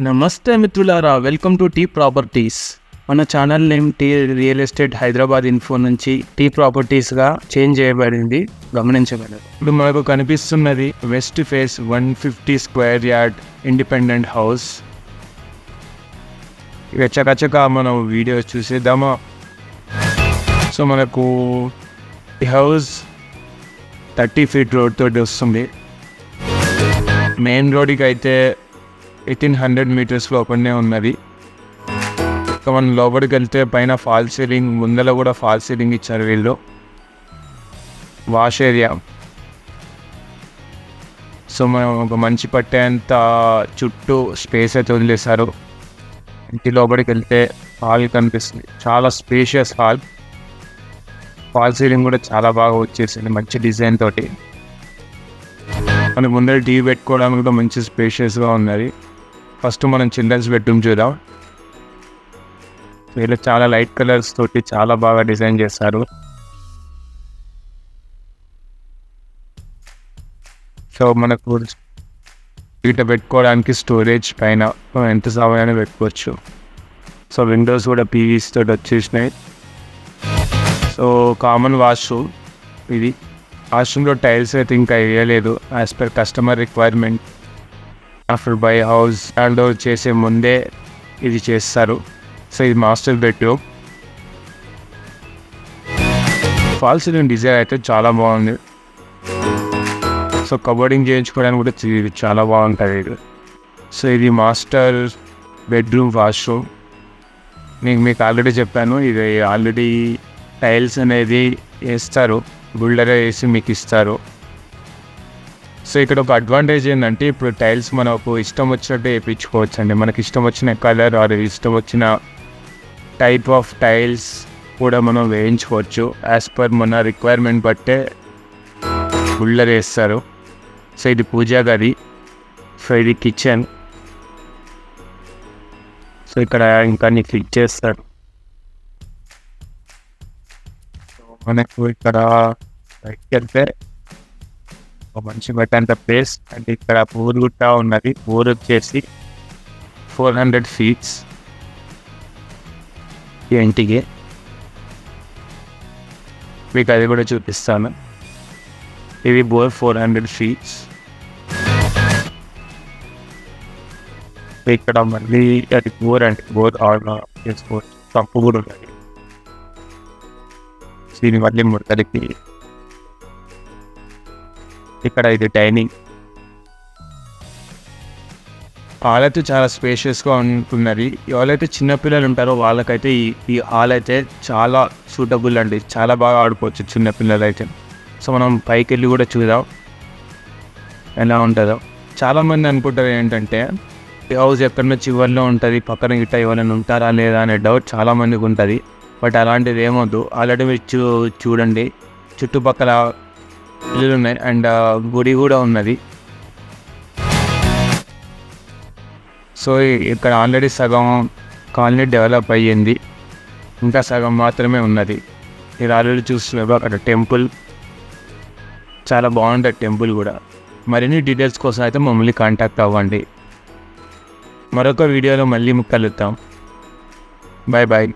నమస్తే మిత్రులారా, welcome to T properties. మన channel name T real estate Hyderabad info నుంచి టీ ప్రాపర్టీస్గా చేంజ్ చేయబడింది, గమనించగలరు. ఇప్పుడు మనకు కనిపిస్తున్నది west face 150 square yard independent house. ఇక చకచక మనం వీడియో చూసేద్దామా. సో మనకు ఈ హౌస్ 30 ఫీట్ రోడ్ తోటి వస్తుంది. మెయిన్ రోడ్కి అయితే 1800 మీటర్స్ లోపలనే ఉన్నది. ఇక మనం లోపలికి వెళ్తే పైన ఫాల్ సీలింగ్, ముందర కూడా ఫాల్ సీలింగ్ ఇచ్చారు వీళ్ళు. Wash area. సో మనం ఒక మంచి పట్టేంత చుట్టూ స్పేస్ అయితే వదిలేశారు. ఇంటి లోపలికి వెళ్తే హాల్ కనిపిస్తుంది, చాలా స్పేషియస్ హాల్. ఫాల్ సీలింగ్ కూడా చాలా బాగా వచ్చేసింది, మంచి డిజైన్ తోటి. మనకు ముందర టీవీ పెట్టుకోవడానికి కూడా మంచి స్పేషియస్గా ఉన్నది. ఫస్ట్ మనం చిల్డ్రన్స్ బెడ్రూమ్ చూద్దాం. వీళ్ళు చాలా లైట్ కలర్స్ తోటి చాలా బాగా డిజైన్ చేస్తారు. సో మనకు వీట పెట్టుకోవడానికి స్టోరేజ్ పైన ఎంత సమయాన్ని పెట్టుకోవచ్చు. సో విండోస్ కూడా పీవీస్ తోటి వచ్చేసినాయి. సో కామన్ వాష్రూమ్ ఇది. వాష్రూమ్లో టైల్స్ అయితే ఇంకా వేయలేదు, as per customer requirement. After by house hand over చేసే ముందే ఇది చేస్తారు. సో ఇది master bedroom. Fall ceiling design అయితే చాలా బాగుంది. సో కబోర్డింగ్ చేయించుకోవడానికి కూడా ఇది చాలా బాగుంటుంది ఇది. సో ఇది మాస్టర్ బెడ్రూమ్ వాష్రూమ్. నేను మీకు ఆల్రెడీ చెప్పాను, ఇది ఆల్రెడీ టైల్స్ అనేది వేస్తారు, బిల్డరే వేసి మీకు ఇస్తారు. సో ఇక్కడ ఒక అడ్వాంటేజ్ ఏంటంటే, ఇప్పుడు టైల్స్ మనకు ఇష్టం వచ్చినట్టు వేయించుకోవచ్చు అండి. మనకి ఇష్టం వచ్చిన కలర్ ఆర్ ఇష్టం వచ్చిన టైప్ ఆఫ్ టైల్స్ కూడా మనం వేయించుకోవచ్చు. యాజ్ పర్ మన రిక్వైర్మెంట్ బట్టే బిల్డర్ వేస్తారు. సో ఇది పూజా గది. సో ఇది కిచెన్. సో ఇక్కడ ఇంకా నీ ఫిట్ చేస్తారు. మనకు ఇక్కడ బయటకి వెళ్తే ఒక మంచి బట్టంత ప్లేస్. అంటే ఇక్కడ బోర్ గుట్ట ఉన్నది. బోర్ వచ్చేసి 400 ఫీట్స్ ఈ ఇంటికి. మీకు అది కూడా చూపిస్తాను. ఇది బోర్ 400 ఫీట్స్. ఇక్కడ మళ్ళీ అది బోర్ అంటే బోర్ ఆన్ చేసుకోవచ్చు. పంపు కూడా ఉన్నది. దీని మళ్ళీ ముడతలకి. ఇక్కడ ఇది డైనింగ్ హాల్ అయితే చాలా స్పేషియస్గా ఉంటున్నది. ఎవరైతే చిన్నపిల్లలు ఉంటారో వాళ్ళకైతే ఈ హాల్ అయితే చాలా సూటబుల్ అండి. చాలా బాగా ఆడుకోవచ్చు చిన్నపిల్లలు అయితే. సో మనం పైకి వెళ్ళి కూడా చూద్దాం ఎలా ఉంటుందో. చాలామంది అనుకుంటారు ఏంటంటే ఈ హౌస్ ఎక్కడో చివరిలో ఉంటుంది, పక్కన గిట్ట ఎవరైనా ఉంటారా లేదా అనే డౌట్ చాలామందికి ఉంటుంది. బట్ అలాంటిది ఏమొద్దు. ఆల్రెడీ మీరు చూడండి, చుట్టుపక్కల ఇల్లులు ఉన్నాయి అండ్ గుడి కూడా ఉన్నది. సో ఇక్కడ ఆల్రెడీ సగం కాలనీ డెవలప్ అయ్యింది, ఇంకా సగం మాత్రమే ఉన్నది. మీరు ఆల్రెడీ చూస్తున్నారు అక్కడ టెంపుల్, చాలా బాగుంటుంది టెంపుల్ కూడా. మరిన్ని డీటెయిల్స్ కోసం అయితే మమ్మల్ని కాంటాక్ట్ అవ్వండి. మరొక వీడియోలో మళ్ళీ కలుద్దాం. Bye bye.